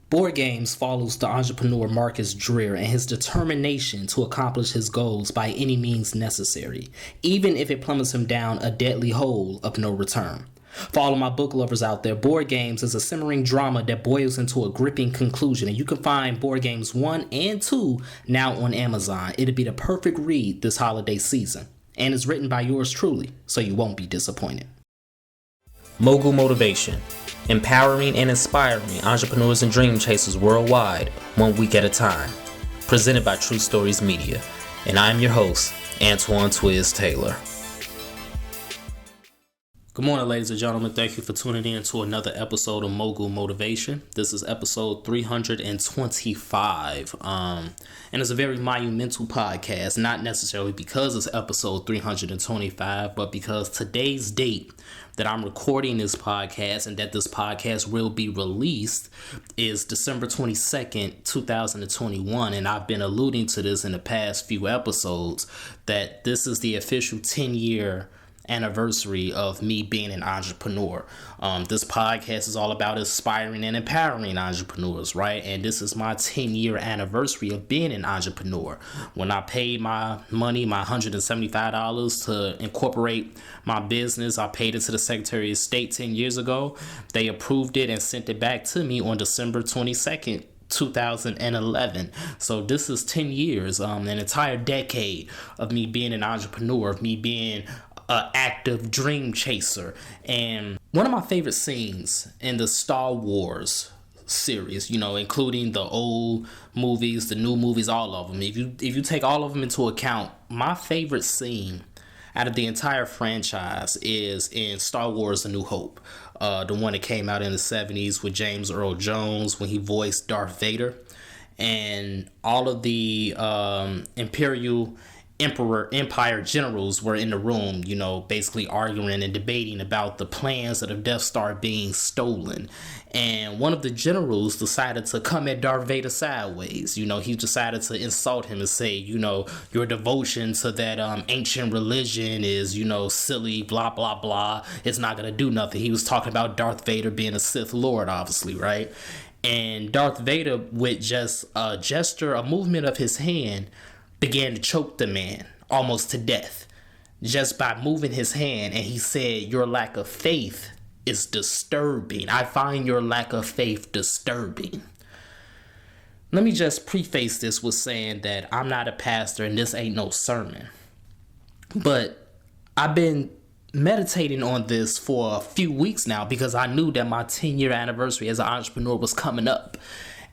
Board Games follows the entrepreneur Marcus Dreer and his determination to accomplish his goals by any means necessary, even if it plummets him down a deadly hole of no return. For all of my book lovers out there, Board Games is a simmering drama that boils into a gripping conclusion, and you can find Board Games 1 and 2 now on Amazon. It'll be the perfect read this holiday season, and it's written by yours truly, so you won't be disappointed. Mogul Motivation, empowering and inspiring entrepreneurs and dream chasers worldwide, 1 week at a time. Presented by True Stories Media, and I'm your host, Antoine Twiz Taylor. Good morning, ladies and gentlemen. Thank you for tuning in to another episode of Mogul Motivation. This is episode 325, and it's a very monumental podcast, not necessarily because it's episode 325, but because today's date that I'm recording this podcast and that this podcast will be released is December 22nd, 2021, and I've been alluding to this in the past few episodes, that this is the official 10-year anniversary of me being an entrepreneur. This podcast is all about inspiring and empowering entrepreneurs, right? And this is my 10-year anniversary of being an entrepreneur. When I paid my money, my $175 to incorporate my business, I paid it to the Secretary of State 10 years ago. They approved it and sent it back to me on December 22nd, 2011. So this is 10 years, an entire decade of me being an entrepreneur, of me being an active dream chaser. And one of my favorite scenes in the Star Wars series, including the old movies, the new movies, all of them, if you take all of them into account, my favorite scene out of the entire franchise is in Star Wars A New Hope, the one that came out in the 70s with James Earl Jones when he voiced Darth Vader, and all of the Empire generals were in the room, basically arguing and debating about the plans of the Death Star being stolen. And one of the generals decided to come at Darth Vader sideways. He decided to insult him and say, your devotion to that ancient religion is, silly, blah, blah, blah. It's not going to do nothing. He was talking about Darth Vader being a Sith Lord, obviously, right? And Darth Vader, with just a gesture, a movement of his hand, began to choke the man almost to death just by moving his hand. And he said, your lack of faith is disturbing. I find your lack of faith disturbing. Let me just preface this with saying that I'm not a pastor and this ain't no sermon. But I've been meditating on this for a few weeks now because I knew that my 10-year anniversary as an entrepreneur was coming up.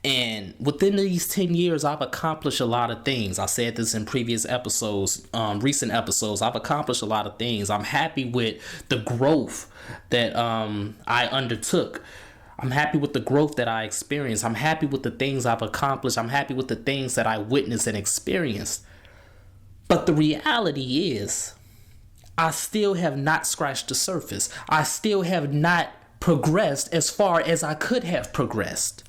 And within these 10 years, I've accomplished a lot of things. I said this in previous episodes, recent episodes. I've accomplished a lot of things. I'm happy with the growth that I undertook. I'm happy with the growth that I experienced. I'm happy with the things I've accomplished. I'm happy with the things that I witnessed and experienced. But the reality is, I still have not scratched the surface. I still have not progressed as far as I could have progressed.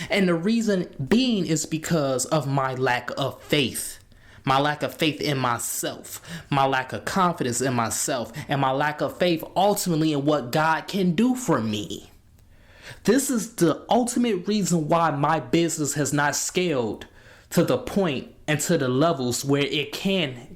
And the reason being is because of my lack of faith. My lack of faith in myself. My lack of confidence in myself. And my lack of faith ultimately in what God can do for me. This is the ultimate reason why my business has not scaled to the point and to the levels where it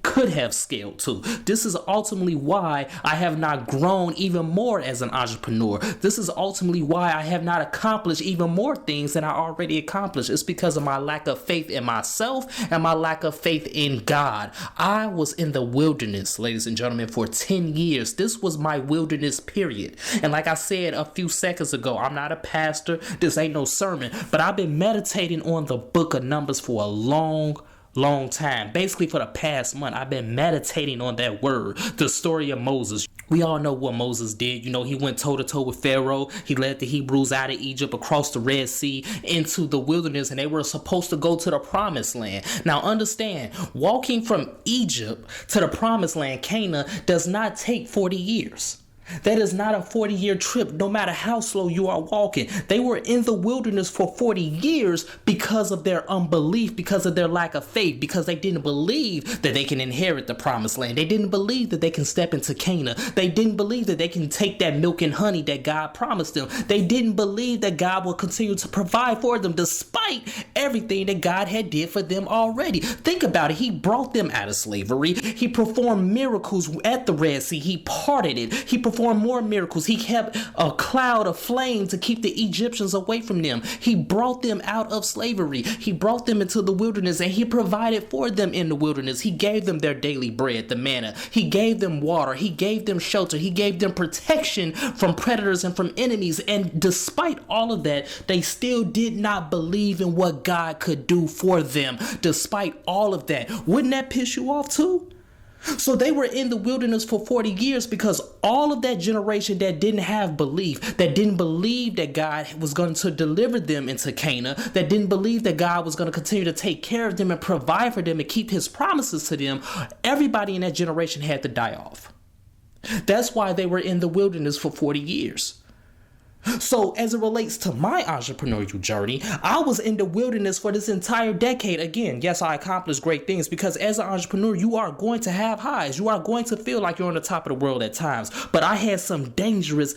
could have scaled to. This is ultimately why I have not grown even more as an entrepreneur. This is ultimately why I have not accomplished even more things than I already accomplished. It's because of my lack of faith in myself and my lack of faith in God. I was in the wilderness, ladies and gentlemen, for 10 years. This was my wilderness period. And like I said a few seconds ago, I'm not a pastor. This ain't no sermon, but I've been meditating on the book of Numbers for a long time. Basically for the past month, I've been meditating on that word, the story of Moses. We all know what Moses did. He went toe-to-toe with Pharaoh. He led the Hebrews out of Egypt, across the Red Sea, into the wilderness, and they were supposed to go to the promised land. Now understand, walking from Egypt to the promised land, Canaan, does not take 40 years. That is not a 40-year trip, no matter how slow you are walking. They were in the wilderness for 40 years because of their unbelief, because of their lack of faith, because they didn't believe that they can inherit the promised land. They didn't believe that they can step into Canaan. They didn't believe that they can take that milk and honey that God promised them. They didn't believe that God will continue to provide for them despite everything that God had did for them already. Think about it. He brought them out of slavery. He performed miracles at the Red Sea. He parted it. He performed more miracles. He kept a cloud of flame to keep the Egyptians away from them. He brought them out of slavery. He brought them into the wilderness, and he provided for them in the wilderness. He gave them their daily bread, the manna. He gave them water. He gave them shelter. He gave them protection from predators and from enemies. And despite all of that, they still did not believe in what God could do for them. Despite all of that, wouldn't that piss you off too? So they were in the wilderness for 40 years because all of that generation that didn't have belief, that didn't believe that God was going to deliver them into Canaan, that didn't believe that God was going to continue to take care of them and provide for them and keep his promises to them, everybody in that generation had to die off. That's why they were in the wilderness for 40 years. So as it relates to my entrepreneurial journey, I was in the wilderness for this entire decade. Again, yes, I accomplished great things because as an entrepreneur, you are going to have highs. You are going to feel like you're on the top of the world at times. But I had some dangerous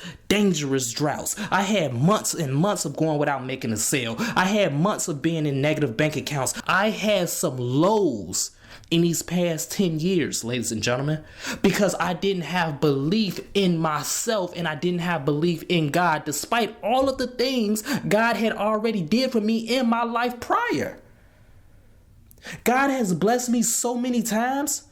droughts. I had months and months of going without making a sale. I had months of being in negative bank accounts. I had some lows in these past 10 years, ladies and gentlemen, because I didn't have belief in myself and I didn't have belief in God, despite all of the things God had already did for me in my life prior. God has blessed me so many times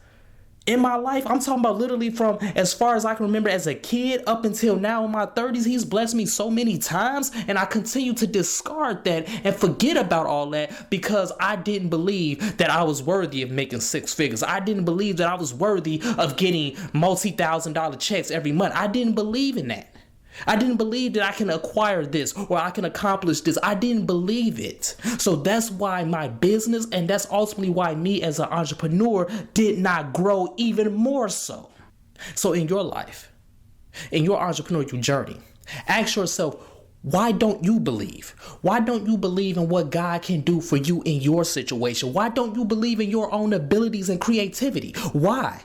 in my life. I'm talking about literally from as far as I can remember as a kid up until now in my 30s. He's blessed me so many times, and I continue to discard that and forget about all that because I didn't believe that I was worthy of making six figures. I didn't believe that I was worthy of getting multi-$1,000 checks every month. I didn't believe in that. I didn't believe that I can acquire this or I can accomplish this. I didn't believe it. So that's why my business, and that's ultimately why me as an entrepreneur did not grow even more so. So in your life, in your entrepreneurial journey, ask yourself, why don't you believe? Why don't you believe in what God can do for you in your situation? Why don't you believe in your own abilities and creativity? Why?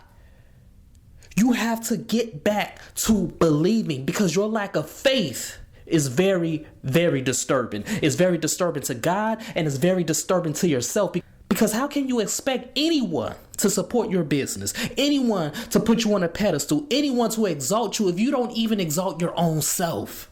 You have to get back to believing because your lack of faith is very, very disturbing. It's very disturbing to God and it's very disturbing to yourself because how can you expect anyone to support your business, anyone to put you on a pedestal, anyone to exalt you if you don't even exalt your own self?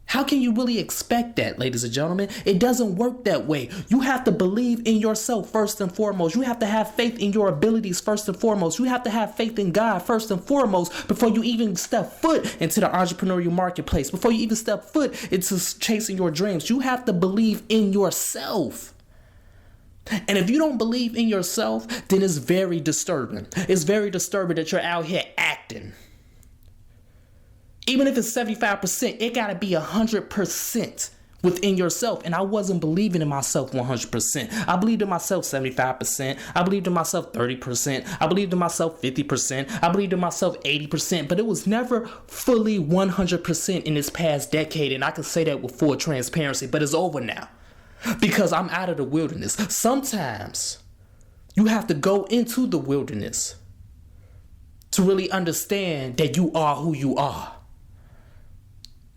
How can you really expect that, ladies and gentlemen? It doesn't work that way. You have to believe in yourself first and foremost. You have to have faith in your abilities first and foremost. You have to have faith in God first and foremost before you even step foot into the entrepreneurial marketplace, before you even step foot into chasing your dreams. You have to believe in yourself. And if you don't believe in yourself, then it's very disturbing. It's very disturbing that you're out here acting. Even if it's 75%, it got to be 100% within yourself. And I wasn't believing in myself 100%. I believed in myself 75%. I believed in myself 30%. I believed in myself 50%. I believed in myself 80%. But it was never fully 100% in this past decade. And I can say that with full transparency. But it's over now because I'm out of the wilderness. Sometimes you have to go into the wilderness to really understand that you are who you are.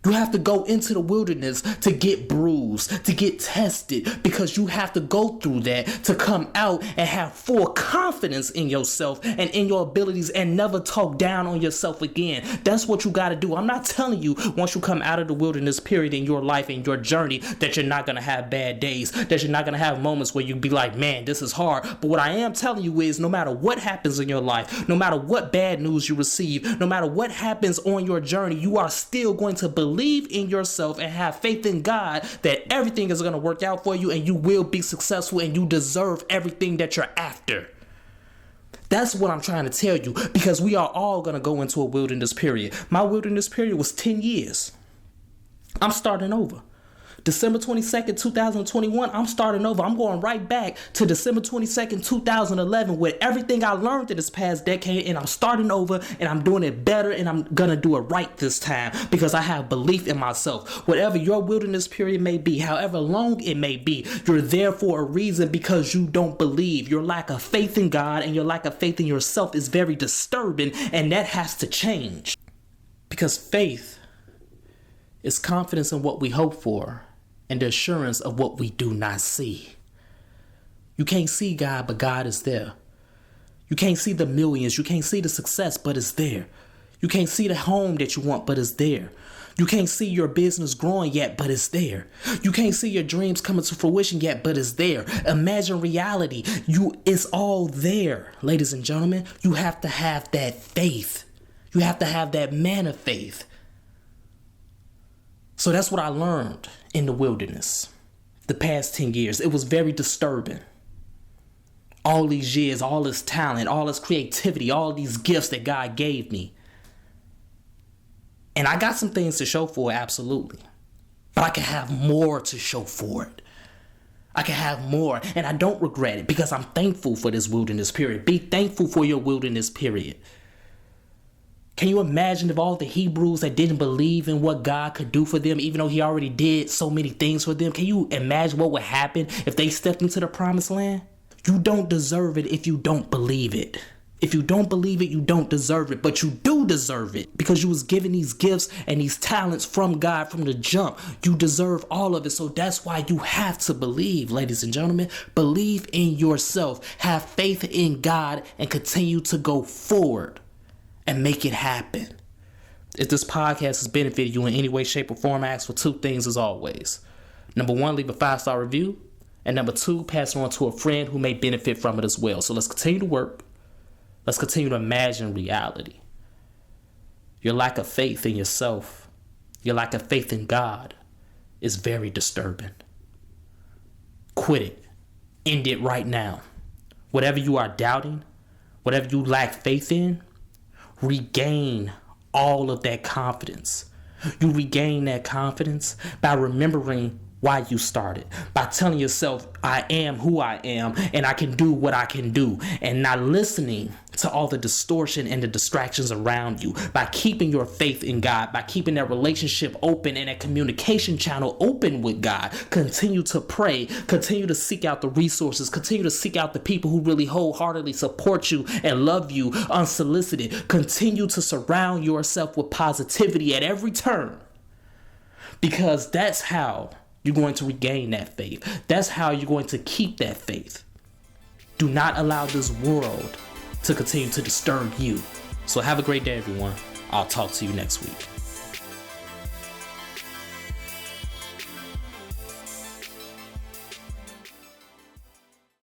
You have to go into the wilderness to get bruised, to get tested, because you have to go through that to come out and have full confidence in yourself and in your abilities and never talk down on yourself again. That's what you got to do. I'm not telling you once you come out of the wilderness period in your life and your journey that you're not going to have bad days, that you're not going to have moments where you be like, man, this is hard. But what I am telling you is no matter what happens in your life, no matter what bad news you receive, no matter what happens on your journey, you are still going to believe in yourself and have faith in God that everything is going to work out for you and you will be successful and you deserve everything that you're after. That's what I'm trying to tell you, because we are all going to go into a wilderness period. My wilderness period was 10 years. I'm starting over. December 22nd, 2021, I'm starting over. I'm going right back to December 22nd, 2011 with everything I learned in this past decade, and I'm starting over and I'm doing it better, and I'm going to do it right this time because I have belief in myself. Whatever your wilderness period may be, however long it may be, you're there for a reason because you don't believe. Your lack of faith in God and your lack of faith in yourself is very disturbing, and that has to change. Because faith is confidence in what we hope for and the assurance of what we do not see. You can't see God, but God is there. You can't see the millions. You can't see the success, but it's there. You can't see the home that you want, but it's there. You can't see your business growing yet, but it's there. You can't see your dreams coming to fruition yet, but it's there. Imagine reality. It's all there, ladies and gentlemen. You have to have that faith. You have to have that man of faith. So that's what I learned in the wilderness the past 10 years. It was very disturbing. All these years, all this talent, all this creativity, all these gifts that God gave me. And I got some things to show for it, absolutely. But I can have more to show for it. I can have more, and I don't regret it because I'm thankful for this wilderness period. Be thankful for your wilderness period. Can you imagine if all the Hebrews that didn't believe in what God could do for them, even though he already did so many things for them, can you imagine what would happen if they stepped into the promised land? You don't deserve it if you don't believe it. If you don't believe it, you don't deserve it, but you do deserve it because you was given these gifts and these talents from God from the jump. You deserve all of it. So that's why you have to believe, ladies and gentlemen. Believe in yourself. Have faith in God and continue to go forward and make it happen. If this podcast has benefited you in any way, shape, or form, I ask for two things as always. Number one, leave a 5-star review. And number two, pass it on to a friend who may benefit from it as well. So let's continue to work. Let's continue to imagine reality. Your lack of faith in yourself, your lack of faith in God is very disturbing. Quit it. End it right now. Whatever you are doubting, whatever you lack faith in, regain all of that confidence. You regain that confidence by remembering why you started, by telling yourself, I am who I am and I can do what I can do, and not listening to all the distortion and the distractions around you, by keeping your faith in God, by keeping that relationship open and that communication channel open with God. Continue to pray, continue to seek out the resources, continue to seek out the people who really wholeheartedly support you and love you unsolicited. Continue to surround yourself with positivity at every turn, because that's how you're going to regain that faith. That's how you're going to keep that faith. Do not allow this world to continue to disturb you. So have a great day, everyone. I'll talk to you next week.